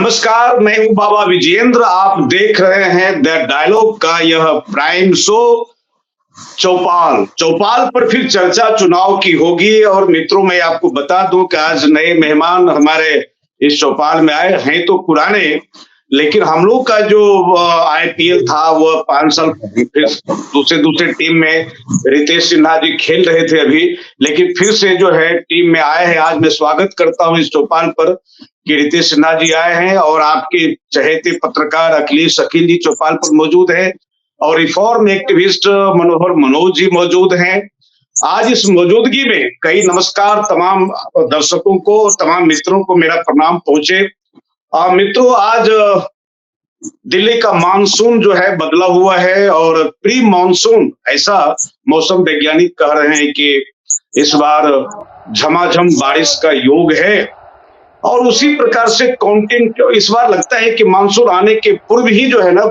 नमस्कार, मैं हूँ बाबा विजेंद्र। आप देख रहे हैं द डायलॉग का यह प्राइम शो चौपाल। चौपाल पर फिर चर्चा चुनाव की होगी। और मित्रों, मैं आपको बता दूं कि आज नए मेहमान हमारे इस चौपाल में आए हैं तो पुराने, लेकिन हम लोग का जो आईपीएल था वह 5 साल फिर दूसरे दूसरे टीम में रितेश सिन्हा जी खेल रहे थे अभी, लेकिन फिर से जो है टीम में आए हैं। आज मैं स्वागत करता हूं इस चौपाल पर कि रितेश सिन्हा जी आए हैं और आपके चहेते पत्रकार अखिलेश अखिल जी चौपाल पर मौजूद हैं और रिफॉर्म एक्टिविस्ट मनोहर मनोज जी मौजूद हैं। आज इस मौजूदगी में कई नमस्कार तमाम दर्शकों को और तमाम मित्रों को मेरा प्रणाम पहुंचे। मित्रों, आज दिल्ली का मानसून जो है बदला हुआ है और प्री मानसून ऐसा मौसम वैज्ञानिक कह रहे हैं कि इस बार झमाझम बारिश का योग है। और उसी प्रकार से काउंटिंग इस बार लगता है कि मानसून आने के पूर्व ही जो है ना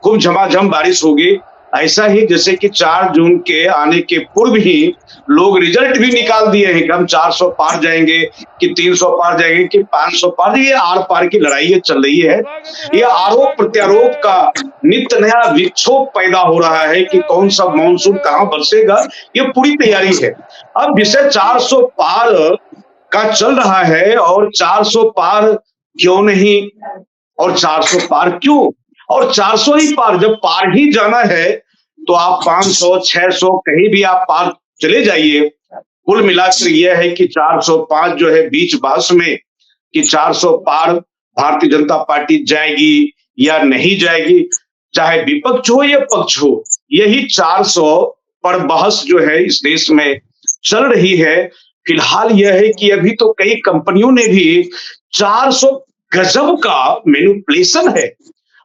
खूब झमाझम बारिश होगी। ऐसा ही जैसे कि 4 जून के आने के पूर्व ही लोग रिजल्ट भी निकाल दिए हैं कि हम 400 पार जाएंगे, कि 300 पार जाएंगे, कि 500 पार। ये आर पार की लड़ाई चल रही है। ये आरोप प्रत्यारोप का नित्य नया विक्षोभ पैदा हो रहा है कि कौन सा मानसून कहाँ बरसेगा। ये पूरी तैयारी है। अब विषय 400 पार का चल रहा है और 400 पार क्यों नहीं, और 400 पार क्यों, और 400 ही पार। जब पार ही जाना है तो आप 500 600 कहीं भी आप पार चले जाइए। कुल मिलाकर यह है कि 405 जो है बीच बहस में कि 400 पार भारतीय जनता पार्टी जाएगी या नहीं जाएगी, चाहे विपक्ष हो या पक्ष हो, यही 400 पर बहस जो है इस देश में चल रही है। फिलहाल यह है कि अभी तो कई कंपनियों ने भी 400 गजब का मैनिपुलेशन है।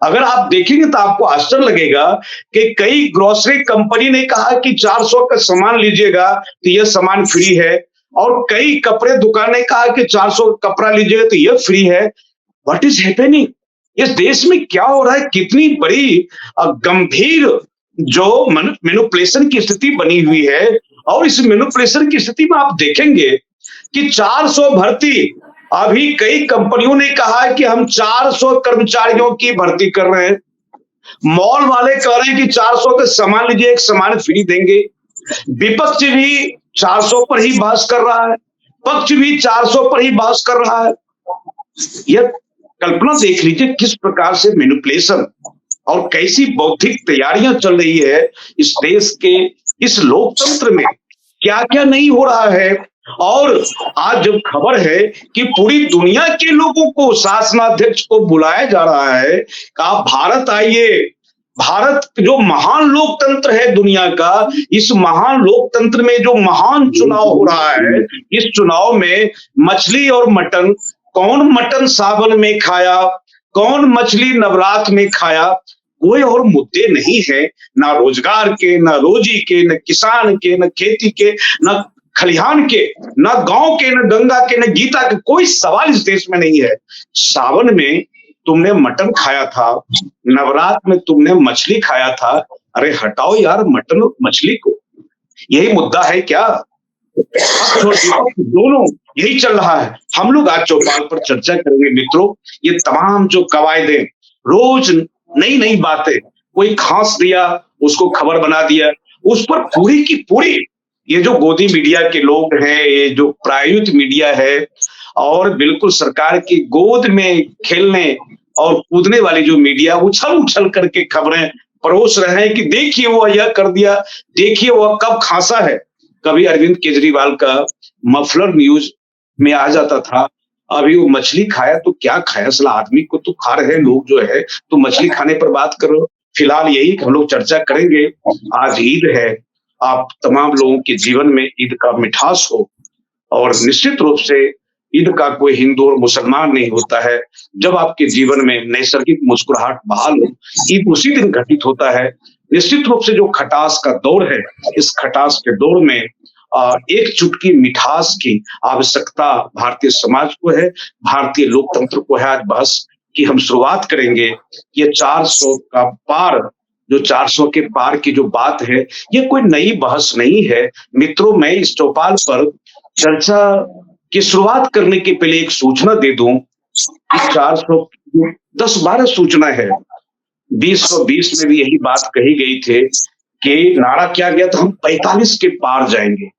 अगर आप देखेंगे तो आपको आश्चर्य लगेगा कि कई ग्रोसरी कंपनी ने कहा कि 400 का सामान लीजिएगा तो यह सामान फ्री है, और कई कपड़े दुकान ने कहा कि 400 का कपड़ा लीजिएगा तो यह फ्री है। What is happening? इस देश में क्या हो रहा है? कितनी बड़ी गंभीर जो मैनिपुलेशन की स्थिति बनी हुई है। और इस मैनिपुलेशन की स्थिति में आप देखेंगे कि 400 भर्ती, अभी कई कंपनियों ने कहा है कि हम 400 कर्मचारियों की भर्ती कर रहे हैं। मॉल वाले कह रहे हैं कि 400 का सामान लीजिए, एक सामान फ्री देंगे। विपक्ष भी 400 पर ही बहस कर रहा है, पक्ष भी 400 पर ही बहस कर रहा है। यह कल्पना देख लीजिए किस प्रकार से मैनिपुलेशन और कैसी बौद्धिक तैयारियां चल रही है इस देश के इस लोकतंत्र में। क्या क्या नहीं हो रहा है। और आज जब खबर है कि पूरी दुनिया के लोगों को, शासनाध्यक्ष को बुलाया जा रहा है कि आप भारत आइए। भारत जो महान लोकतंत्र है दुनिया का, इस महान लोकतंत्र में जो महान चुनाव हो रहा है, इस चुनाव में मछली और मटन, कौन मटन सावन में खाया, कौन मछली नवरात्र में खाया, कोई और मुद्दे नहीं है। ना रोजगार के, ना रोजी के, न किसान के, न खेती के, न खलिहान के, न गांव के, न गंगा के, न गीता के, कोई सवाल इस देश में नहीं है। सावन में तुमने मटन खाया था, नवरात्र में तुमने मछली खाया था। अरे हटाओ यार मटन और मछली को। यही मुद्दा है क्या? दोनों यही चल रहा है। हम लोग आज चौपाल पर चर्चा करेंगे मित्रों। ये तमाम जो कवायदे, रोज नई नई बातें, कोई खांस दिया उसको खबर बना दिया, उस पर पूरी की पूरी ये जो गोदी मीडिया के लोग हैं, ये जो प्रायोजित मीडिया है, और बिल्कुल सरकार की गोद में खेलने और कूदने वाली जो मीडिया उछल उछल करके खबरें परोस रहे हैं कि देखिए वो यह कर दिया, देखिए वो कब खांसा है। कभी अरविंद केजरीवाल का मफलर न्यूज में आ जाता था, अभी वो मछली खाया तो क्या खाया, असला आदमी को तो खा रहे हैं लोग जो है, तो मछली खाने पर बात करो। फिलहाल यही हम लोग चर्चा करेंगे। आज ईद है, आप तमाम लोगों के जीवन में ईद का मिठास हो। और निश्चित रूप से ईद का कोई हिंदू और मुसलमान नहीं होता है। जब आपके जीवन में नैसर्गिक मुस्कुराहट बहाल हो, ईद उसी दिन घटित होता है। निश्चित रूप से जो खटास का दौर है, इस खटास के दौर में एक चुटकी मिठास की आवश्यकता भारतीय समाज को है, भारतीय लोकतंत्र को है। आज बहस की हम शुरुआत करेंगे। ये 400 का पार, जो 400 के पार की जो बात है, ये कोई नई बहस नहीं है मित्रों। मैं इस चौपाल पर चर्चा की शुरुआत करने के पहले एक सूचना दे दूं इस 400 10-12 सूचना है। 2020 में भी यही बात कही गई थी कि नारा क्या गया था, हम 45 के पार जाएंगे।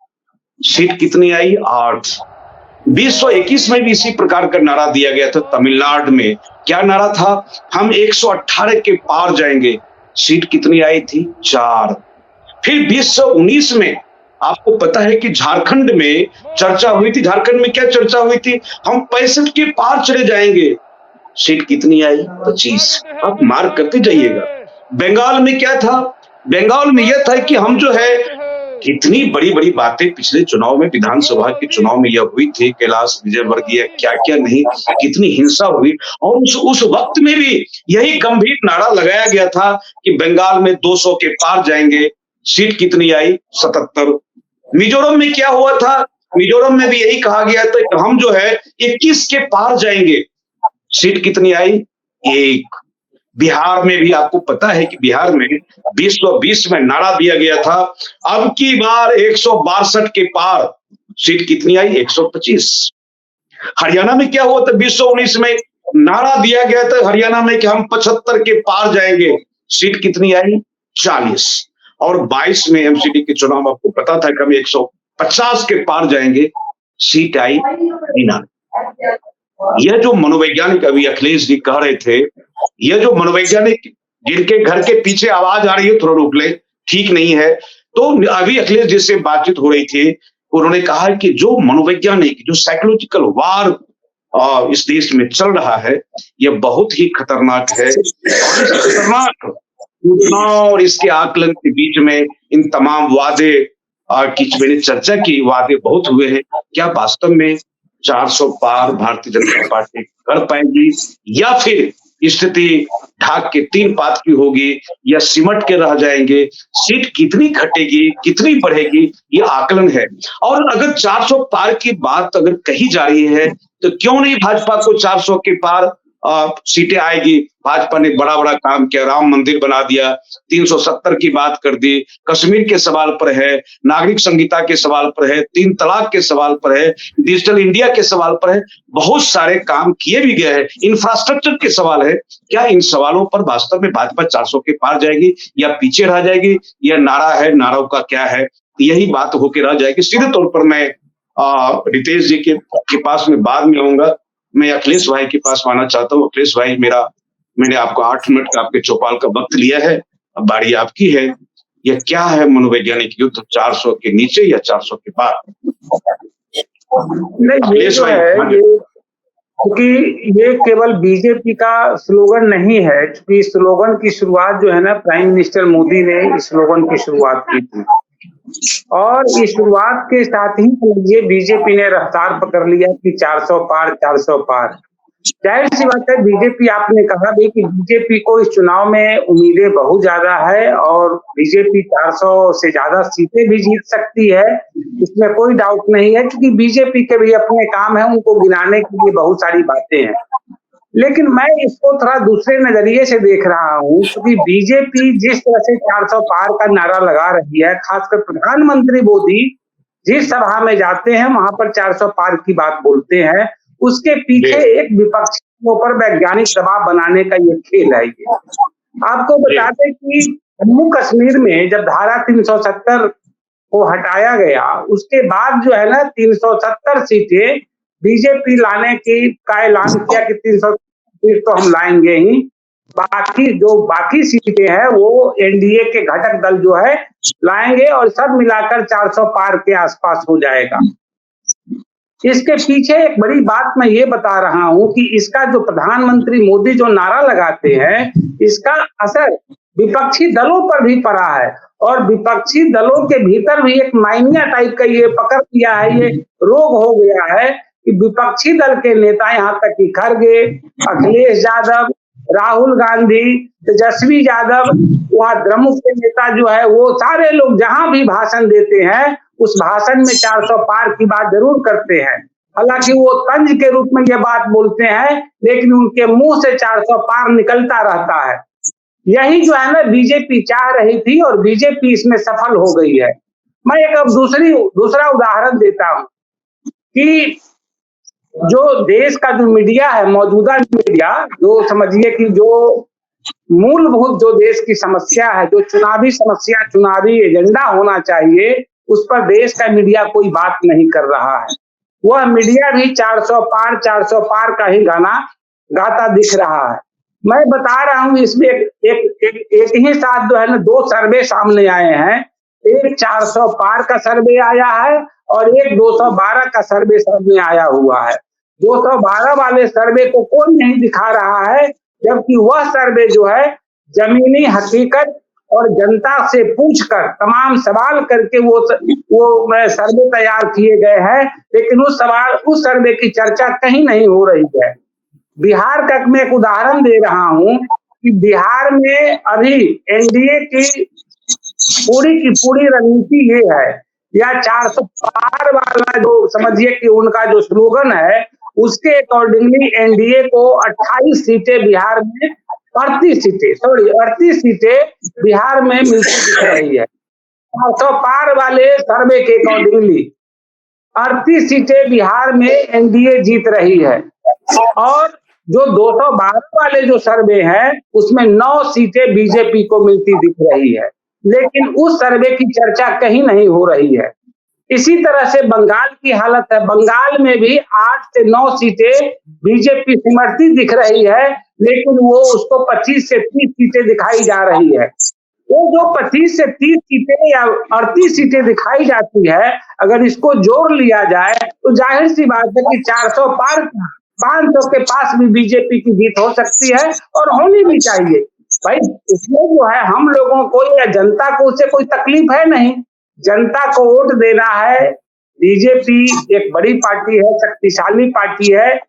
सीट कितनी आई? 8। 2021 में भी इसी प्रकार का नारा दिया गया था तमिलनाडु में। क्या नारा था? हम 118 के पार जाएंगे। सीट कितनी आई थी? 4। फिर 2019 में आपको पता है कि झारखंड में चर्चा हुई थी। झारखंड में क्या चर्चा हुई थी? हम 65 के पार चले जाएंगे। सीट कितनी आई? 25। आप मार्क करते जाइएगा। बंगाल में क्या था? बंगाल में यह था कि हम जो है, कितनी बड़ी-बड़ी बातें पिछले चुनाव में, विधानसभा के चुनाव में यह हुई थी, कैलाश विजयवर्गीय क्या-क्या नहीं, कितनी हिंसा हुई। और उस वक्त में भी यही गंभीर नारा लगाया गया था कि बंगाल में 200 के पार जाएंगे। सीट कितनी आई? 77। मिजोरम में क्या हुआ था? मिजोरम में भी यही कहा गया था कि हम जो है 21 के पार जाएंगे। सीट कितनी आई? 1। बिहार में भी आपको पता है कि बिहार में 2020 में नारा दिया गया था, अब की बार 162 के पार। सीट कितनी आई? 125। हरियाणा में क्या हुआ था? 2019 में नारा दिया गया था हरियाणा में कि हम 75 के पार जाएंगे। सीट कितनी आई? 40। और 22 में एमसीडी के चुनाव में आपको पता था कि हम 150 के पार जाएंगे। सीट आई 99। यह जो मनोवैज्ञानिक अभी अखिलेश जी कह रहे थे, यह जो मनोवैज्ञानिक जिनके घर के पीछे आवाज आ रही है, थोड़ा रोक ले, ठीक नहीं है। तो अभी अखिलेश जी से बातचीत हो रही थी, उन्होंने कहा कि जो मनोवैज्ञानिक, जो साइकोलॉजिकल वार इस देश में चल रहा है, यह बहुत ही खतरनाक है। खतरनाक सूचना और इसके आकलन के बीच में इन तमाम वादे की मैंने चर्चा की, वादे बहुत हुए हैं। क्या वास्तव में 400 पार भारतीय जनता पार्टी कर पाएगी, या फिर स्थिति ढाक के 3 पात की होगी, या सिमट के रह जाएंगे? सीट कितनी घटेगी, कितनी बढ़ेगी, ये आकलन है। और अगर 400 पार की बात अगर कही जा रही है, तो क्यों नहीं भाजपा को 400 के पार सीटें आएगी? भाजपा ने बड़ा-बड़ा काम किया, राम मंदिर बना दिया, 370 की बात कर दी, कश्मीर के सवाल पर है, नागरिक संहिता के सवाल पर है, 3 तलाक के सवाल पर है, डिजिटल इंडिया के सवाल पर है, बहुत सारे काम किए भी गए हैं, इंफ्रास्ट्रक्चर के सवाल है। क्या इन सवालों पर वास्तव में भाजपा 400 के पार जाएगी या पीछे रह जाएगी? यह नारा है, नारों का क्या है? यही बात होकर रह जाएगी। सीधे तौर पर मैं रितेश जी के पास में बाद में आऊंगा। मैं अखिलेश भाई के पास आना चाहता हूँ। अखिलेश भाई, मैंने आपको 8 मिनट का आपके चौपाल का वक्त लिया है, अब बारी आपकी है। यह क्या है मनोवैज्ञानिक युद्ध, 400 के नीचे या 400 के पार? नहीं, ये जो है, क्योंकि ये केवल बीजेपी का स्लोगन नहीं है, क्योंकि इस स्लोगन की शुरुआत जो है ना, प्राइम मिनिस्टर मोदी ने इस स्लोगन की शुरुआत की थी, और इस शुरुआत के साथ ही ये बीजेपी ने रफ्तार पकड़ लिया कि 400 पार, 400 पार। जाहिर सी बात है, बीजेपी, आपने कहा भी कि बीजेपी को इस चुनाव में उम्मीदें बहुत ज्यादा है, और बीजेपी 400 से ज्यादा सीटें भी जीत सकती है, इसमें कोई डाउट नहीं है, क्योंकि बीजेपी के भी अपने काम है, उनको गिनाने के लिए बहुत सारी बातें हैं। लेकिन मैं इसको थोड़ा दूसरे नजरिए से देख रहा हूँ, क्योंकि बीजेपी जिस तरह से 400 पार का नारा लगा रही है, खासकर प्रधानमंत्री मोदी जिस सभा में जाते हैं वहां पर 400 पार की बात बोलते हैं, उसके पीछे एक विपक्षियों पर वैज्ञानिक दबाव बनाने का ये खेल है। ये आपको बता दें कि जम्मू कश्मीर में जब धारा 370 को हटाया गया, उसके बाद जो है ना 370 सीटें बीजेपी लाने का ऐलान किया कि 300 सीट तो हम लाएंगे ही, बाकी सीटें हैं वो एनडीए के घटक दल जो है लाएंगे, और सब मिलाकर 400 पार के आसपास हो जाएगा। इसके पीछे एक बड़ी बात मैं ये बता रहा हूं कि इसका जो प्रधानमंत्री मोदी जो नारा लगाते हैं, इसका असर विपक्षी दलों पर भी पड़ा है, और विपक्षी दलों के भीतर भी एक माइनिया टाइप का ये पकड़ लिया है, ये रोग हो गया है कि विपक्षी दल के नेता, यहाँ तक कि खड़गे, अखिलेश यादव, राहुल गांधी, तेजस्वी यादव, वहाँ द्रमुक के नेता जो है, वो सारे लोग जहां भी भाषण देते हैं, उस भाषण में 400 पार की बात जरूर करते हैं। हालांकि वो तंज के रूप में ये बात बोलते हैं, लेकिन उनके मुंह से 400 पार निकलता रहता है। यही जो है ना बीजेपी चाह रही थी, और बीजेपी इसमें सफल हो गई है। मैं एक अब दूसरा उदाहरण देता हूं कि जो देश का जो मीडिया है, मौजूदा मीडिया, जो समझिए कि जो मूलभूत जो देश की समस्या है, जो चुनावी समस्या, चुनावी एजेंडा होना चाहिए, उस पर देश का मीडिया कोई बात नहीं कर रहा है। वह मीडिया भी 400 पार का ही गाना गाता दिख रहा है। मैं बता रहा हूं, इसमें एक ही साथ जो है ना 2 सर्वे सामने आए हैं। एक 400 पार का सर्वे आया है और एक 212 का सर्वे सामने आया हुआ है। 212 वाले सर्वे को कोई नहीं दिखा रहा है, जबकि वह सर्वे जो है जमीनी हकीकत और जनता से पूछकर तमाम सवाल करके वो सर्वे तैयार किए गए हैं, लेकिन उस सर्वे की चर्चा कहीं नहीं हो रही है। बिहार का मैं एक उदाहरण दे रहा हूं कि बिहार में अभी एनडीए की पूरी रणनीति ये है, या 400 पार वाला जो समझिए कि उनका जो स्लोगन है, उसके अकॉर्डिंगली एनडीए को 28 सीटें बिहार में 38 सीटें बिहार में मिलती दिख रही है। 400 पार वाले सर्वे के अकॉर्डिंगली 38 सीटें बिहार में एनडीए जीत रही है और जो 212 वाले जो सर्वे हैं उसमें 9 सीटें बीजेपी को मिलती दिख रही है, लेकिन उस सर्वे की चर्चा कहीं नहीं हो रही है। इसी तरह से बंगाल की हालत है। बंगाल में भी 8 से 9 सीटें बीजेपी सिमरती दिख रही है, लेकिन वो उसको 25 से 30 सीटें दिखाई जा रही है। वो जो 25 से 30 सीटें या 38 सीटें दिखाई जाती है, अगर इसको जोड़ लिया जाए तो जाहिर सी बात है कि 400 पार 500 के पास भी बीजेपी की जीत हो सकती है और होनी भी चाहिए। भाई इसमें जो है हम लोगों को या जनता को उससे कोई तकलीफ है नहीं। जनता को वोट देना है। बीजेपी एक बड़ी पार्टी है, शक्तिशाली पार्टी है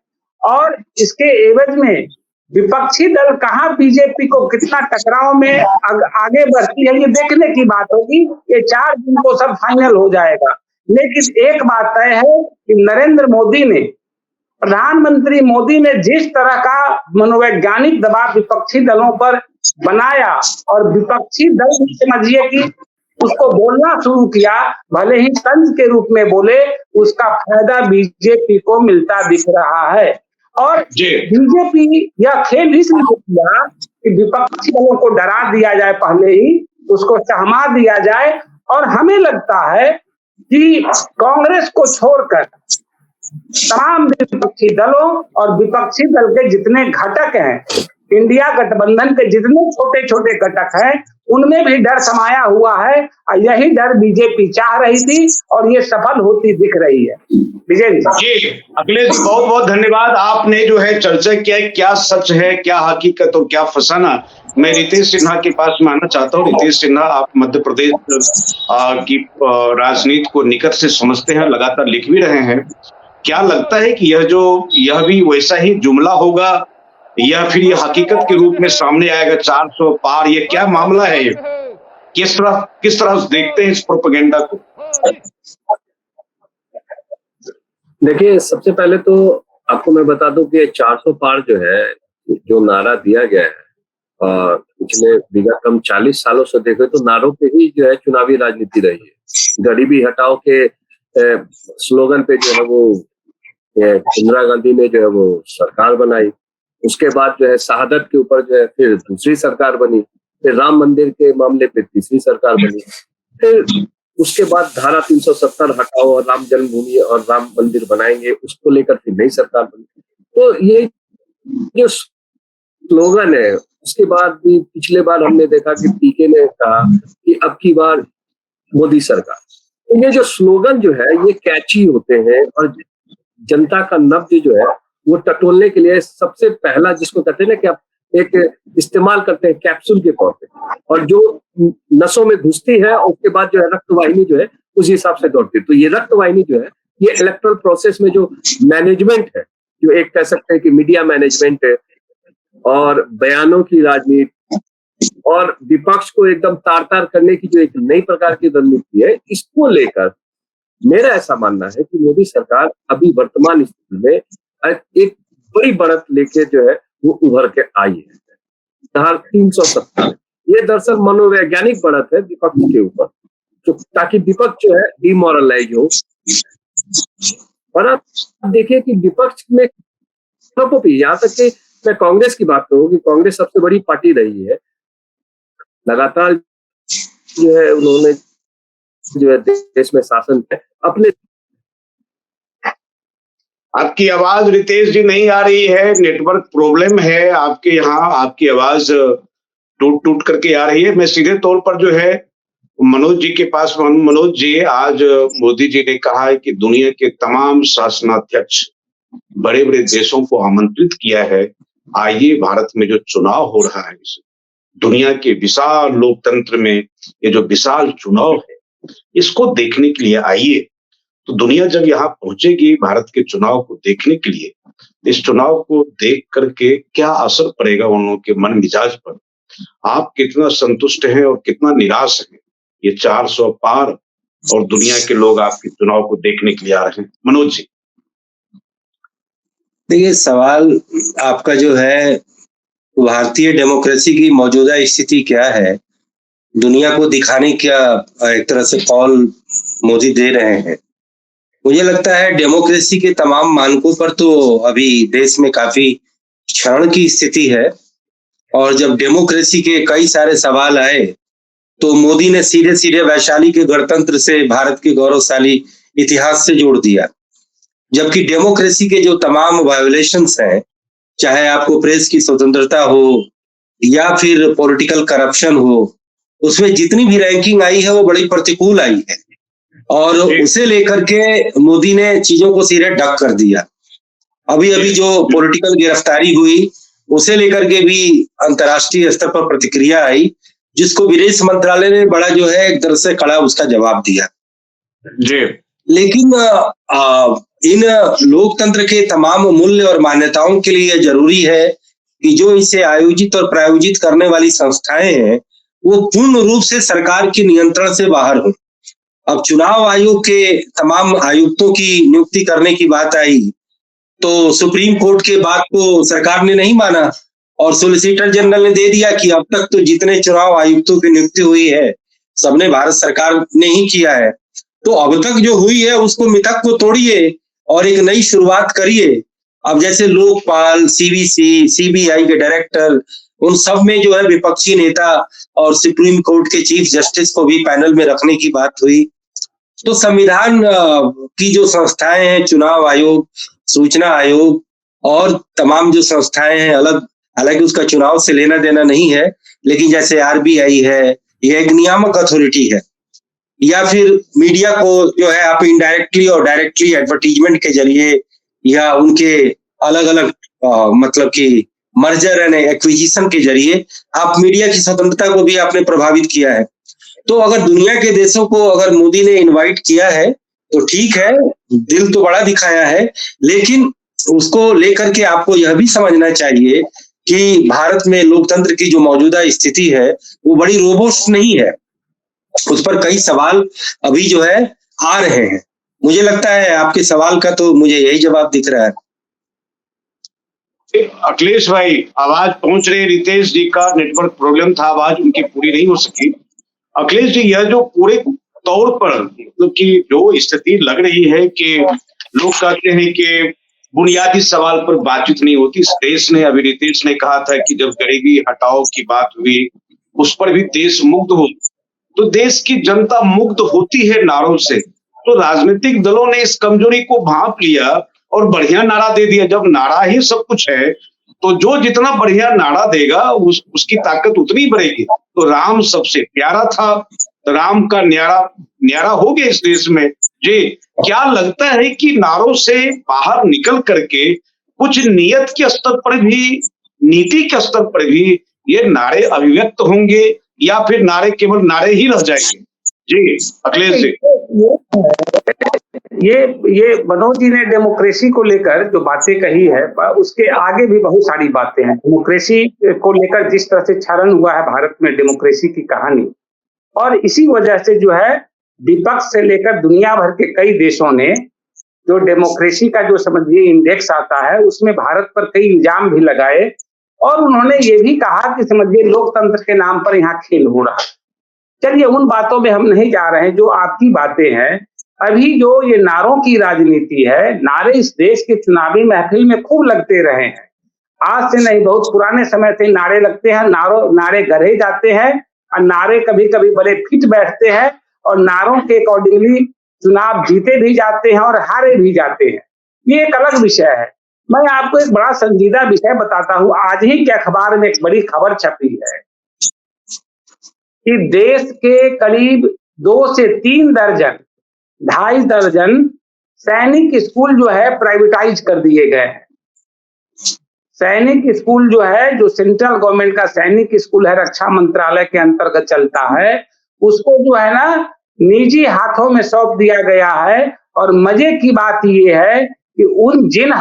और इसके एवज में विपक्षी दल कहां बीजेपी को कितना टकराव में आगे बढ़ती है, ये देखने की बात होगी। ये 4 दिन को सब फाइनल हो जाएगा। लेकिन एक बात तय है कि नरेंद्र मोदी ने, प्रधानमंत्री मोदी ने जिस तरह का मनोवैज्ञानिक दबाव विपक्षी दलों पर बनाया और विपक्षी दल समझिए कि उसको बोलना शुरू किया, भले ही तंज के रूप में बोले, उसका फायदा बीजेपी को मिलता दिख रहा है। और बीजेपी यह खेल इसलिए किया कि विपक्षी दलों को डरा दिया जाए, पहले ही उसको सहमा दिया जाए। और हमें लगता है कि कांग्रेस को छोड़कर तमाम विपक्षी दलों और विपक्षी दल के जितने घटक हैं, इंडिया गठबंधन के जितने छोटे छोटे घटक हैं, उनमें भी डर समाया हुआ है और यही डर बीजेपी चाह रही थी और ये सफल होती दिख रही है। विजय जी, अखिलेश जी बहुत बहुत धन्यवाद। आपने जो है चर्चा किया, क्या सच है, क्या हकीकत और क्या फसाना। मैं रितेश सिन्हा के पास में आना चाहता हूँ। रितेश सिन्हा, आप मध्य प्रदेश की राजनीति को निकट से समझते हैं, लगातार लिख भी रहे हैं। क्या लगता है कि यह भी वैसा ही जुमला होगा या फिर ये हकीकत के रूप में सामने आएगा 400 पार? ये क्या मामला है? ये किस तरह देखते हैं इस प्रोपेगेंडा को? देखिए, सबसे पहले तो आपको मैं बता दूं कि 400 पार जो है, जो नारा दिया गया है और पिछले विगत कम 40 सालों से देखे तो नारों पे ही जो है चुनावी राजनीति रही है। गरीबी हटाओ के स्लोगन पे जो है वो इंदिरा गांधी ने जो है वो सरकार बनाई। उसके बाद जो है शहादत के ऊपर जो है फिर दूसरी सरकार बनी, फिर राम मंदिर के मामले पे तीसरी सरकार बनी, फिर उसके बाद धारा 370 हटाओ और राम जन्मभूमि और राम मंदिर बनाएंगे, उसको लेकर फिर नई सरकार बनी। तो ये जो स्लोगन है, उसके बाद भी पिछले बार हमने देखा कि पीके ने कहा कि अब की बार मोदी सरकार। तो ये जो स्लोगन जो है ये कैची होते हैं और जनता का नब्ज जो है वो टटोलने के लिए सबसे पहला जिसको कहते हैं ना कि आप एक इस्तेमाल करते हैं कैप्सूल के तौर पे, और जो नसों में घुसती है उसके बाद जो है रक्तवाहिनी जो है उस हिसाब से दौड़ती है। तो ये रक्तवाहिनी जो है ये इलेक्टोरल प्रोसेस में जो मैनेजमेंट है, जो एक कह सकते हैं कि मीडिया मैनेजमेंट है और बयानों की राजनीति और विपक्ष को एकदम तार-तार करने की जो एक नई प्रकार की रणनीति है, इसको लेकर मेरा ऐसा मानना है कि मोदी सरकार अभी वर्तमान स्थिति में एक बड़ी बढ़त लेके जो है वो उभर के आई है। धारा 370 ये दरअसल मनोवैज्ञानिक बढ़त है विपक्ष के ऊपर, ताकि विपक्ष जो है डिमोरलाइज हो। और अब देखिए कि विपक्ष में को भी, यहाँ तक कि मैं कांग्रेस की बात करूं कि कांग्रेस सबसे बड़ी पार्टी रही है, लगातार जो है उन्होंने जो है देश में शासन है अपने। आपकी आवाज रितेश जी नहीं आ रही है, नेटवर्क प्रॉब्लम है आपके यहाँ, आपकी आवाज टूट टूट करके आ रही है। मैं सीधे तौर पर जो है मनोज जी के पास, मनोज जी, आज मोदी जी ने कहा है कि दुनिया के तमाम शासनाध्यक्ष बड़े बड़े देशों को आमंत्रित किया है, आइए भारत में जो चुनाव हो रहा है, इस दुनिया के विशाल लोकतंत्र में ये जो विशाल चुनाव है, इसको देखने के लिए आइए। तो दुनिया जब यहाँ पहुंचेगी भारत के चुनाव को देखने के लिए, इस चुनाव को देख करके क्या असर पड़ेगा उन लोगों के मन मिजाज पर, आप कितना संतुष्ट हैं और कितना निराश हैं, ये 400 पार और दुनिया के लोग आपके चुनाव को देखने के लिए आ रहे हैं। मनोज जी, देखिए, सवाल आपका जो है भारतीय डेमोक्रेसी की मौजूदा स्थिति क्या है, दुनिया को दिखाने का एक तरह से कॉल मोदी दे रहे हैं। मुझे लगता है डेमोक्रेसी के तमाम मानकों पर तो अभी देश में काफी क्षरण की स्थिति है, और जब डेमोक्रेसी के कई सारे सवाल आए तो मोदी ने सीधे सीधे वैशाली के गणतंत्र से भारत के गौरवशाली इतिहास से जोड़ दिया। जबकि डेमोक्रेसी के जो तमाम वायोलेशंस हैं, चाहे आपको प्रेस की स्वतंत्रता हो या फिर पॉलिटिकल करप्शन हो, उसमें जितनी भी रैंकिंग आई है वो बड़ी प्रतिकूल आई है, और उसे लेकर के मोदी ने चीजों को सीधे ढक कर दिया। अभी अभी जो पॉलिटिकल गिरफ्तारी हुई उसे लेकर के भी अंतर्राष्ट्रीय स्तर पर प्रतिक्रिया आई, जिसको विदेश मंत्रालय ने बड़ा जो है एक तरह से कड़ा उसका जवाब दिया जी। लेकिन इन लोकतंत्र के तमाम मूल्य और मान्यताओं के लिए जरूरी है कि जो इसे आयोजित और प्रायोजित करने वाली संस्थाएं हैं वो पूर्ण रूप से सरकार के नियंत्रण से बाहर हो। अब चुनाव आयोग के तमाम आयुक्तों की नियुक्ति करने की बात आई तो सुप्रीम कोर्ट के बात को सरकार ने नहीं माना, और सॉलिसिटर जनरल ने दे दिया कि अब तक तो जितने चुनाव आयुक्तों की नियुक्ति हुई है सबने भारत सरकार ने ही किया है, तो अब तक जो हुई है उसको मिथक को तोड़िए और एक नई शुरुआत करिए। अब जैसे लोकपाल, सीबीसी, सीबीआई के डायरेक्टर, उन सब में जो है विपक्षी नेता और सुप्रीम कोर्ट के चीफ जस्टिस को भी पैनल में रखने की बात हुई। तो संविधान की जो संस्थाएं हैं, चुनाव आयोग, सूचना आयोग और तमाम जो संस्थाएं हैं, अलग हालांकि उसका चुनाव से लेना देना नहीं है, लेकिन जैसे आरबीआई है, ये एक नियामक अथॉरिटी है, या फिर मीडिया को जो है आप इनडायरेक्टली और डायरेक्टली एडवर्टीजमेंट के जरिए या उनके अलग अलग मतलब कि मर्जर एंड एक्विजिशन के जरिए आप मीडिया की स्वतंत्रता को भी आपने प्रभावित किया है। तो अगर दुनिया के देशों को अगर मोदी ने इनवाइट किया है तो ठीक है, दिल तो बड़ा दिखाया है, लेकिन उसको लेकर के आपको यह भी समझना चाहिए कि भारत में लोकतंत्र की जो मौजूदा स्थिति है वो बड़ी रोबोस्ट नहीं है। उस पर कई सवाल अभी जो है आ रहे हैं। मुझे लगता है आपके सवाल का तो मुझे यही जवाब दिख रहा है। अखिलेश भाई, आवाज पहुंच रही, रितेश जी का नेटवर्क प्रॉब्लम था, आवाज उनकी पूरी नहीं हो सकी। अखिलेश जी, यह जो पूरे तौर पर मतलब कि जो स्थिति लग रही है कि लोग कहते हैं कि बुनियादी सवाल पर बातचीत नहीं होती। इस देश ने, अभी रितेश ने कहा था कि जब गरीबी हटाओ की बात हुई उस पर भी देश मुग्ध हो, तो देश की जनता मुग्ध होती है नारों से। तो राजनीतिक दलों ने इस कमजोरी को भांप लिया और बढ़िया नारा दे दिया। जब नारा ही सब कुछ है तो जो जितना बढ़िया नारा देगा उसकी ताकत उतनी बढ़ेगी। तो राम सबसे प्यारा था, तो राम का न्यारा हो गया इस देश में। जी, क्या लगता है कि नारों से बाहर निकल करके कुछ नियत के स्तर पर भी, नीति के स्तर पर भी ये नारे अभिव्यक्त होंगे या फिर नारे केवल नारे ही रह जाएंगे? जी अखिलेश जी। ये मनोज जी ने डेमोक्रेसी को लेकर जो बातें कही है उसके आगे भी बहुत सारी बातें हैं। डेमोक्रेसी को लेकर जिस तरह से क्षरण हुआ है भारत में डेमोक्रेसी की कहानी, और इसी वजह से जो है विपक्ष से लेकर दुनिया भर के कई देशों ने जो डेमोक्रेसी का जो समझिए इंडेक्स आता है उसमें भारत पर कई इल्जाम भी लगाए, और उन्होंने ये भी कहा कि समझिए लोकतंत्र के नाम पर यहाँ खेल हो रहा है। चलिए उन बातों में हम नहीं जा रहे हैं। जो आपकी बातें हैं, अभी जो ये नारों की राजनीति है, नारे इस देश के चुनावी महफिल में खूब लगते रहे हैं। आज से नहीं, बहुत पुराने समय से नारे लगते हैं, नारे गढ़े जाते हैं और नारे कभी कभी बड़े फिट बैठते हैं और नारों के अकॉर्डिंगली चुनाव जीते भी जाते हैं और हारे भी जाते हैं। ये एक अलग विषय है। मैं आपको एक बड़ा संजीदा विषय बताता हूँ। आज ही के अखबार में एक बड़ी खबर छपी है कि देश के करीब 2 से 3 दर्जन, 2.5 दर्जन सैनिक स्कूल जो है प्राइवेटाइज कर दिए गए हैं। सैनिक स्कूल जो है, जो सेंट्रल गवर्नमेंट का सैनिक स्कूल है, रक्षा मंत्रालय के अंतर्गत चलता है, उसको जो है ना निजी हाथों में सौंप दिया गया है। और मजे की बात ये है कि उन जिन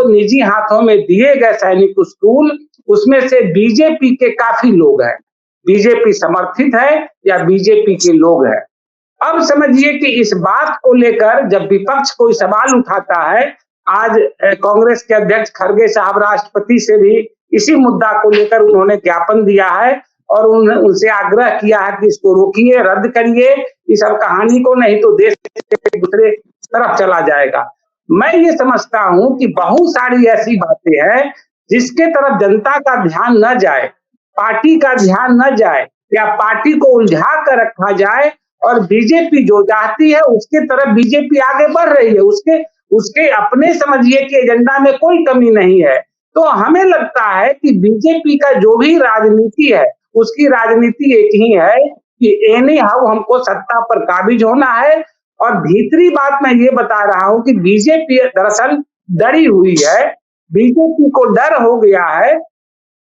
निजी हाथों में दिए गए सैनिक स्कूल, उसमें से बीजेपी के काफी लोग हैं, बीजेपी समर्थित है या बीजेपी के लोग हैं। अब समझिए कि इस बात को लेकर जब विपक्ष कोई सवाल उठाता है, आज कांग्रेस के अध्यक्ष खड़गे साहब राष्ट्रपति से भी इसी मुद्दा को लेकर उन्होंने ज्ञापन दिया है और उनसे आग्रह किया है कि इसको रोकिए, रद्द करिए इस सब कहानी को, नहीं तो देश दूसरे तरफ चला जाएगा। मैं ये समझता हूं कि बहुत सारी ऐसी बातें हैं जिसके तरफ जनता का ध्यान न जाए, पार्टी का ध्यान न जाए या पार्टी को उलझा कर रखा जाए और बीजेपी जो चाहती है उसके तरफ बीजेपी आगे बढ़ रही है। उसके अपने समझिए कि एजेंडा में कोई कमी नहीं है। तो हमें लगता है कि बीजेपी का जो भी राजनीति है, उसकी राजनीति एक ही है कि एनी हाउ हमको सत्ता पर काबिज होना है। और भीतरी बात मैं ये बता रहा हूं कि बीजेपी दरअसल डरी हुई है, बीजेपी को डर हो गया है।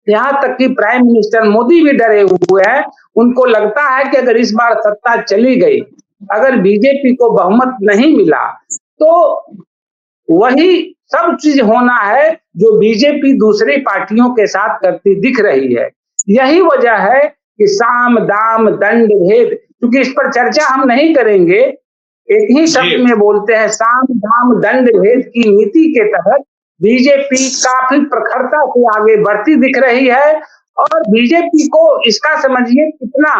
यहाँ तक कि प्राइम मिनिस्टर मोदी भी डरे हुए हैं। उनको लगता है कि अगर इस बार सत्ता चली गई, अगर बीजेपी को बहुमत नहीं मिला, तो वही सब चीज होना है जो बीजेपी दूसरी पार्टियों के साथ करती दिख रही है। यही वजह है कि साम दाम दंड भेद, क्योंकि इस पर चर्चा हम नहीं करेंगे, एक ही शब्द में बोलते हैं, साम दाम दंड भेद की नीति के तहत बीजेपी काफी प्रखरता से आगे बढ़ती दिख रही है। और बीजेपी को इसका समझिए कितना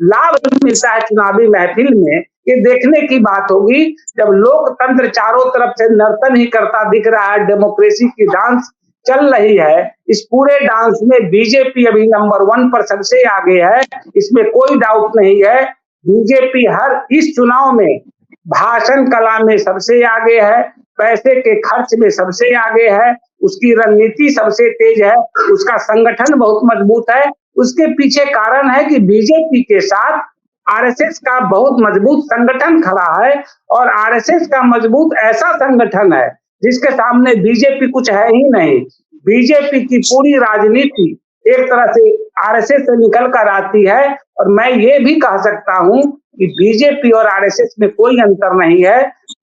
लाभ मिलता है चुनावी महफिल में, ये देखने की बात होगी। जब लोकतंत्र चारों तरफ से नर्तन ही करता दिख रहा है, डेमोक्रेसी की डांस चल रही है, इस पूरे डांस में बीजेपी अभी नंबर 1 पर सबसे आगे है, इसमें कोई डाउट नहीं है। बीजेपी हर इस चुनाव में भाषण कला में सबसे आगे है, पैसे के खर्च में सबसे आगे है, उसकी रणनीति सबसे तेज है, उसका संगठन बहुत मजबूत है। उसके पीछे कारण है कि बीजेपी के साथ आरएसएस का बहुत मजबूत संगठन खड़ा है और आरएसएस का मजबूत ऐसा संगठन है जिसके सामने बीजेपी कुछ है ही नहीं। बीजेपी की पूरी राजनीति एक तरह से आरएसएस से निकल कर आती है। और मैं ये भी कह सकता हूं कि बीजेपी और आरएसएस में कोई अंतर नहीं है।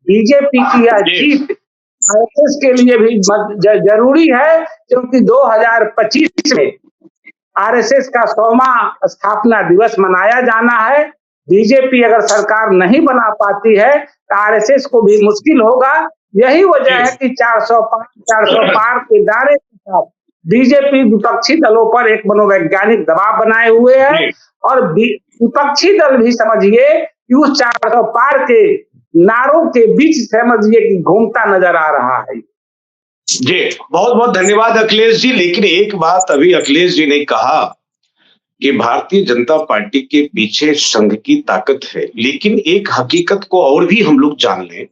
बीजेपी की यह जीत आरएसएस के लिए भी जरूरी है, क्योंकि 2025 में आरएसएस का 100वां स्थापना दिवस मनाया जाना है। बीजेपी अगर सरकार नहीं बना पाती है तो आरएसएस को भी मुश्किल होगा। यही वजह है कि 400 पार के दायरे के साथ बीजेपी विपक्षी दलों पर एक मनोवैज्ञानिक दबाव बनाए हुए है और विपक्षी दल भी समझिए कि उस 400 पार के नारों के बीच समझिए कि घूमता नजर आ रहा है। जी बहुत बहुत धन्यवाद अखिलेश जी। लेकिन एक बात अभी अखिलेश जी ने कहा कि भारतीय जनता पार्टी के पीछे संघ की ताकत है, लेकिन एक हकीकत को और भी हम लोग जान लें।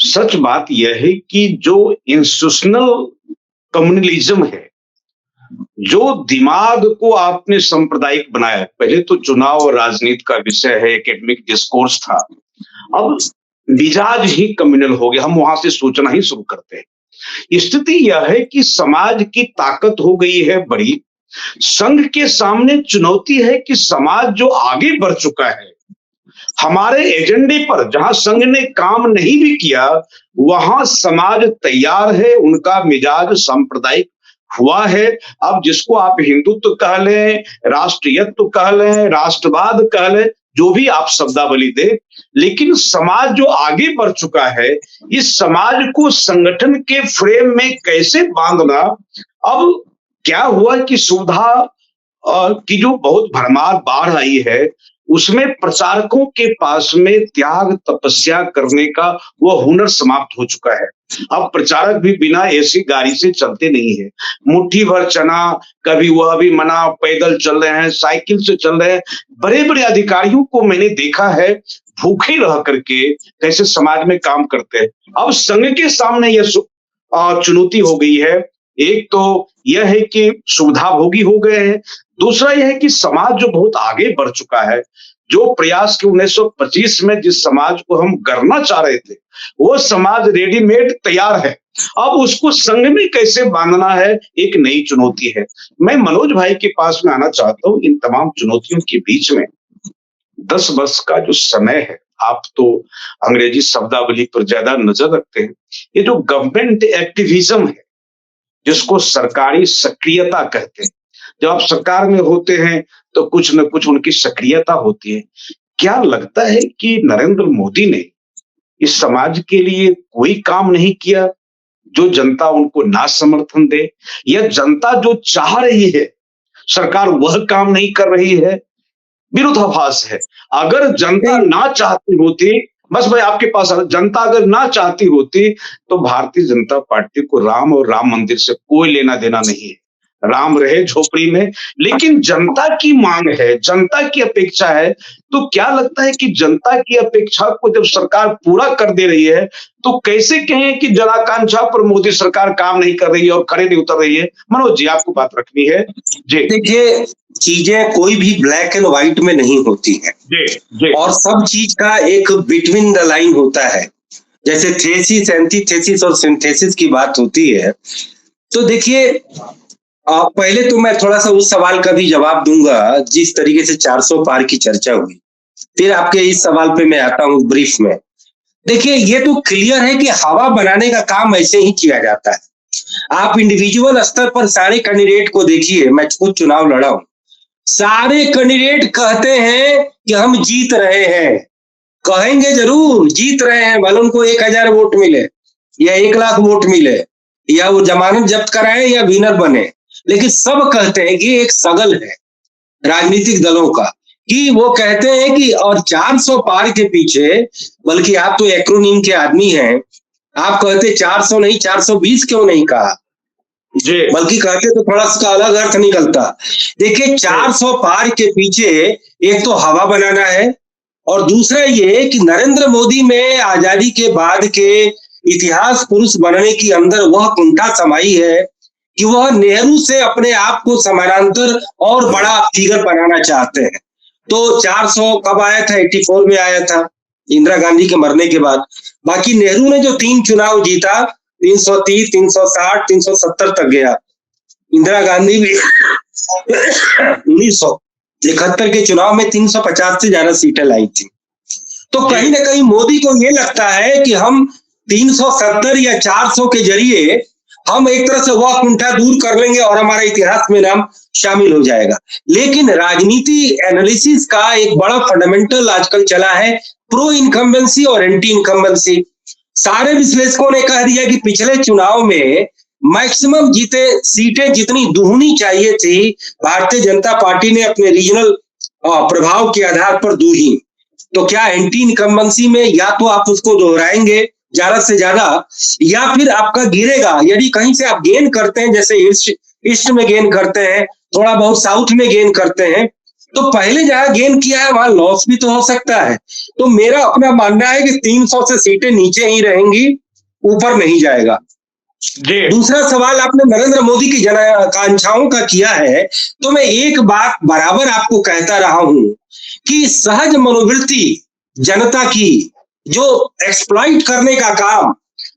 सच बात यह है कि जो इंस्टीट्यूशनल कम्युनलिज्म है, जो दिमाग को आपने सांप्रदायिक बनाया, पहले तो चुनाव और राजनीति का विषय है, एकेडमिक डिस्कोर्स था, अब मिजाज ही कम्युनल हो गया, हम वहां से सोचना ही शुरू करते हैं। स्थिति यह है कि समाज की ताकत हो गई है बड़ी। संघ के सामने चुनौती है कि समाज जो आगे बढ़ चुका है, हमारे एजेंडे पर जहां संघ ने काम नहीं भी किया, वहां समाज तैयार है, उनका मिजाज सांप्रदायिक हुआ है। अब जिसको आप हिंदुत्व कह लें, राष्ट्रीयत्व कह लें, राष्ट्रवाद कह लें, जो भी आप शब्दावली दे, लेकिन समाज जो आगे बढ़ चुका है, इस समाज को संगठन के फ्रेम में कैसे बांधना। अब क्या हुआ कि सुविधा की जो बहुत भरमार बाढ़ आई है, उसमें प्रचारकों के पास में त्याग तपस्या करने का वह हुनर समाप्त हो चुका है। अब प्रचारक भी बिना एसी गाड़ी से चलते नहीं है। मुट्ठी भर चना, कभी वह भी मना, पैदल चल रहे हैं, साइकिल से चल रहे हैं। बड़े बड़े अधिकारियों को मैंने देखा है भूखे रह करके कैसे समाज में काम करते हैं। अब संघ के सामने यह चुनौती हो गई है। एक तो यह है कि सुविधाभोगी हो गए हैं, दूसरा यह है कि समाज जो बहुत आगे बढ़ चुका है, जो प्रयास के 1925 में जिस समाज को हम करना चाह रहे थे, वो समाज रेडीमेड तैयार है। अब उसको संघ में कैसे बांधना है, एक नई चुनौती है। मैं मनोज भाई के पास में आना चाहता हूँ इन तमाम चुनौतियों के बीच में। 10 वर्ष का जो समय है, आप तो अंग्रेजी शब्दावली पर ज्यादा नजर रखते हैं। ये जो गवर्नमेंट एक्टिविज्म है, जिसको सरकारी सक्रियता कहते हैं, जब आप सरकार में होते हैं तो कुछ न कुछ उनकी सक्रियता होती है। क्या लगता है कि नरेंद्र मोदी ने इस समाज के लिए कोई काम नहीं किया जो जनता उनको ना समर्थन दे, या जनता जो चाह रही है सरकार वह काम नहीं कर रही है? विरोधाभास है। अगर जनता ना चाहती होती, बस मैं आपके पास जनता अगर ना चाहती होती तो भारतीय जनता पार्टी को राम और राम मंदिर से कोई लेना देना नहीं है। राम रहे झोपड़ी में, लेकिन जनता की मांग है, जनता की अपेक्षा है। तो क्या लगता है कि जनता की अपेक्षा को जब सरकार पूरा कर दे रही है तो कैसे कहें कि जनाकांक्षा पर मोदी सरकार काम नहीं कर रही है और खड़े नहीं उतर रही है? मनोज जी, आपको बात रखनी है जी। देखिए, चीजें कोई भी ब्लैक एंड व्हाइट में नहीं होती है जी। और सब चीज का एक बिटवीन द लाइन होता है। जैसे थेसिस, एंटीथेसिस और सिंथेसिस की बात होती है। तो देखिए, पहले तो मैं थोड़ा सा उस सवाल का भी जवाब दूंगा जिस तरीके से 400 पार की चर्चा हुई, फिर आपके इस सवाल पे मैं आता हूँ ब्रीफ में। देखिए, ये तो क्लियर है कि हवा बनाने का काम ऐसे ही किया जाता है। आप इंडिविजुअल स्तर पर सारे कैंडिडेट को देखिए, मैं खुद चुनाव लड़ा हूं, सारे कैंडिडेट कहते हैं कि हम जीत रहे हैं। कहेंगे जरूर जीत रहे हैं, भले उनको 1000 वोट मिले या 1 लाख वोट मिले या वो जमानत जब्त कराए या विनर बने, लेकिन सब कहते हैं कि एक सगल है राजनीतिक दलों का, कि वो कहते हैं कि और 400 पार के पीछे, बल्कि आप तो एक्रोनिम के आदमी हैं, आप कहते 400 नहीं 420 क्यों नहीं कहा, बल्कि कहते तो थोड़ा सा अलग अर्थ निकलता। देखिए, 400 पार के पीछे एक तो हवा बनाना है और दूसरा ये कि नरेंद्र मोदी में आजादी के बाद के इतिहास पुरुष बनने की अंदर वह कुंठा समाई है कि वह नेहरू से अपने आप को समानांतर और बड़ा फिगर बनाना चाहते हैं। तो 400 कब आया था? 84 में आया था, इंदिरा गांधी के मरने के बाद। बाकी नेहरू ने जो 3 चुनाव जीता, 330, 360, 370 तक गया। इंदिरा गांधी भी 1971 के चुनाव में 350 से ज्यादा सीटें लाई थी। तो कहीं ना कहीं मोदी को ये लगता है कि हम 370 या 400 के जरिए हम एक तरह से वह कुंठा दूर कर लेंगे और हमारा इतिहास में नाम शामिल हो जाएगा। लेकिन राजनीति एनालिसिस का एक बड़ा फंडामेंटल आजकल चला है प्रो इनकम्बेंसी और एंटी इनकम्बेंसी। सारे विश्लेषकों ने कह दिया कि पिछले चुनाव में मैक्सिमम जीते सीटें जितनी दुगनी चाहिए थी, भारतीय जनता पार्टी ने अपने रीजनल प्रभाव के आधार पर दूही। तो क्या एंटी इनकम्बेंसी में या तो आप उसको दोहराएंगे ज्यादा से ज्यादा, या फिर आपका गिरेगा। यदि कहीं से आप गेन करते हैं, जैसे ईस्ट में गेन करते हैं, थोड़ा बहुत साउथ में गेन करते हैं, तो पहले जहां गेन किया है वहां लॉस भी तो हो सकता है। तो मेरा अपना मानना है कि 300 से सीटें नीचे ही रहेंगी, ऊपर नहीं जाएगा। दूसरा सवाल आपने नरेंद्र मोदी की जनाकांक्षाओं का किया है, तो मैं एक बात बराबर आपको कहता रहा हूं कि सहज मनोवृत्ति जनता की जो एक्सप्लॉइट करने का काम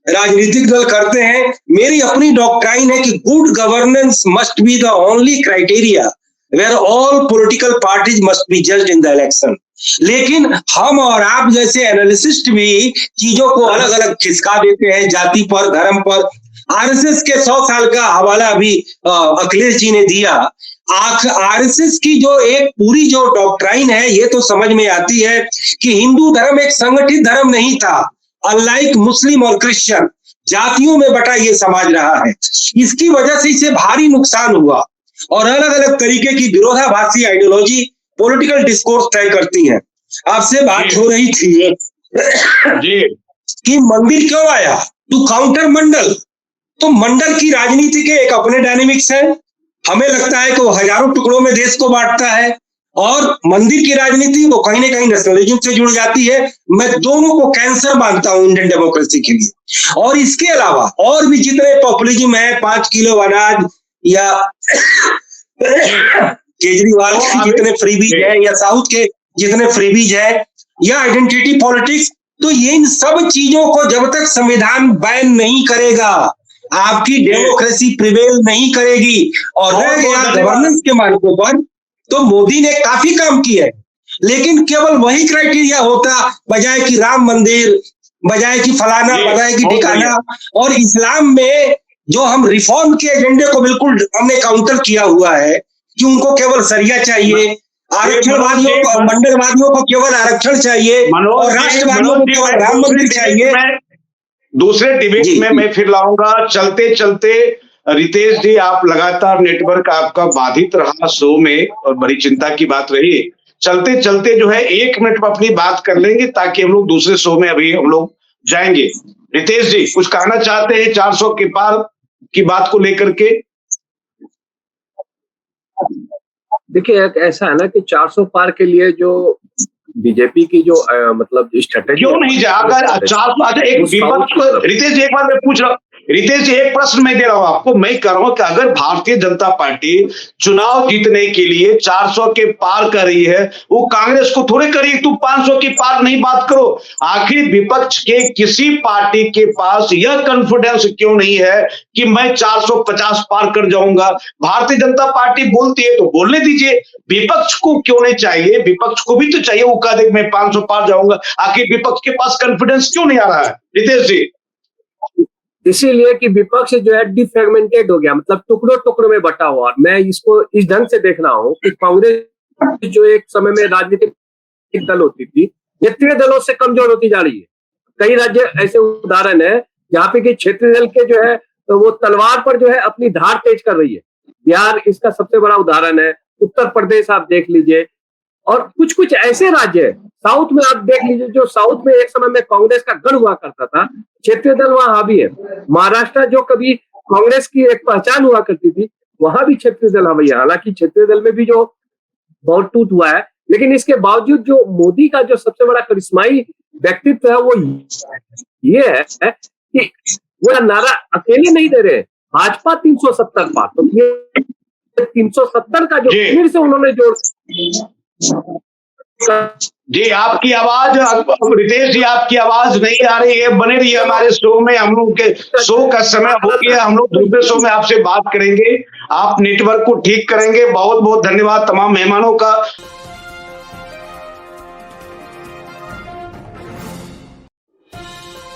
राजनीतिक दल करते हैं, मेरी अपनी डॉक्ट्राइन है कि good governance must be the only criteria where all political parties must be judged in the election. लेकिन हम और आप जैसे एनालिसिस्ट भी चीजों को अलग अलग खिसका देते हैं, जाति पर, धर्म पर। आरएसएस के 100 साल का हवाला अभी अखिलेश जी ने दिया। आरएसएस की जो एक पूरी जो डॉक्ट्राइन है, ये तो समझ में आती है कि हिंदू धर्म एक संगठित धर्म नहीं था। अनलाइक मुस्लिम और क्रिश्चियन, जातियों में बटा ये समाज रहा है। इसकी वजह से इसे भारी नुकसान हुआ और अलग अलग तरीके की विरोधाभासी आइडियोलॉजी पॉलिटिकल डिस्कोर्स तय करती हैं। आपसे बात हो रही थी जी कि मंदिर क्यों आया, टू काउंटर मंडल। तो मंडल की राजनीति के एक अपने डायनेमिक्स है। हमें लगता है कि वो हजारों टुकड़ों में देश को बांटता है, और मंदिर की राजनीति वो कहीं ना कहीं नेशनलिज्म से जुड़ जाती है। मैं दोनों को कैंसर मानता हूं इंडियन डेमोक्रेसी के लिए। और इसके अलावा और भी जितने पॉपुलिज्म है, 5 किलो अनाज या केजरीवाल के जितने फ्रीबीज है, या साउथ के जितने फ्रीबीज है, या आइडेंटिटी पॉलिटिक्स, तो ये इन सब चीजों को जब तक संविधान बैन नहीं करेगा, आपकी डेमोक्रेसी प्रिवेल नहीं करेगी। और रह गया गवर्नेंस के मार्गों पर, तो मोदी ने काफी काम किया है, लेकिन केवल वही क्राइटेरिया होता, बजाय कि राम मंदिर, बजाय कि फलाना, बजाय कि ठिकाना। और इस्लाम में जो हम रिफॉर्म के एजेंडे को बिल्कुल हमने काउंटर किया हुआ है कि उनको केवल सरिया चाहिए, आरक्षणवादियों को, मंडलवादियों को केवल आरक्षण चाहिए, और राष्ट्रवादियों को केवल राम मंदिर चाहिए। दूसरे डिबेट में मैं फिर लाऊंगा। चलते चलते रितेश जी, आप लगातार नेटवर्क आपका बाधित रहा शो में और बड़ी चिंता की बात रही। चलते चलते जो है 1 मिनट में अपनी बात कर लेंगे, ताकि हम लोग दूसरे शो में अभी हम लोग जाएंगे। रितेश जी कुछ कहना चाहते हैं 400 के पार की बात को लेकर के? देखिए, ऐसा है ना कि 400 पार के लिए जो बीजेपी की जो मतलब स्ट्रेटेजी, क्यों नहीं जा, अगर 400 एक विपक्ष को, रितेश जी एक बार मैं पूछ रहा हूँ, रितेश जी एक प्रश्न मैं दे रहा हूं आपको, मैं कह रहा हूं कि अगर भारतीय जनता पार्टी चुनाव जीतने के लिए 400 के पार कर रही है, वो कांग्रेस को थोड़े करिए तुम 500 के पार नहीं बात करो। आखिर विपक्ष के किसी पार्टी के पास यह कॉन्फिडेंस क्यों नहीं है कि मैं 450 पार कर जाऊंगा? भारतीय जनता पार्टी बोलती है तो बोलने दीजिए, विपक्ष को क्यों नहीं चाहिए? विपक्ष को भी तो चाहिए, वो कह दे मैं 500 पार जाऊंगा। आखिर विपक्ष के पास कॉन्फिडेंस क्यों नहीं आ रहा है रितेश जी? इसीलिए कि विपक्ष जो है डिफ्रेगमेंटेड हो गया, मतलब टुकड़ों टुकड़ों में बटा हुआ। और मैं इसको इस ढंग से देख रहा हूं कि कांग्रेस जो एक समय में राजनीतिक दल होती थी, क्षेत्रीय दलों से कमजोर होती जा रही है। कई राज्य ऐसे उदाहरण है जहाँ पे कि क्षेत्रीय दल के जो है तो वो तलवार पर जो है अपनी धार तेज कर रही है। बिहार इसका सबसे बड़ा उदाहरण है, उत्तर प्रदेश आप देख लीजिए, और कुछ कुछ ऐसे राज्य है साउथ में आप देख लीजिए, जो साउथ में एक समय में कांग्रेस का गढ़ हुआ करता था, क्षेत्रीय दल वहां हावी है। महाराष्ट्र जो कभी कांग्रेस की एक पहचान हुआ करती थी, वहां भी क्षेत्रीय दल हावी है। हालांकि क्षेत्रीय दल में भी जो बहुत टूट हुआ है, लेकिन इसके बावजूद जो मोदी का जो सबसे बड़ा करिश्माई व्यक्तित्व है, वो ये है कि वो नारा अकेले नहीं दे रहे, भाजपा 370 पार, तो 370 का जो फिर से उन्होंने जोड़ जी, आपकी आवाज, रितेश जी आपकी आवाज नहीं आ रही है। बने रहिए हमारे शो में, हम लोग के शो का समय हो गया, हम लोग दूसरे शो में आपसे बात करेंगे, आप नेटवर्क को ठीक करेंगे। बहुत बहुत धन्यवाद तमाम मेहमानों का।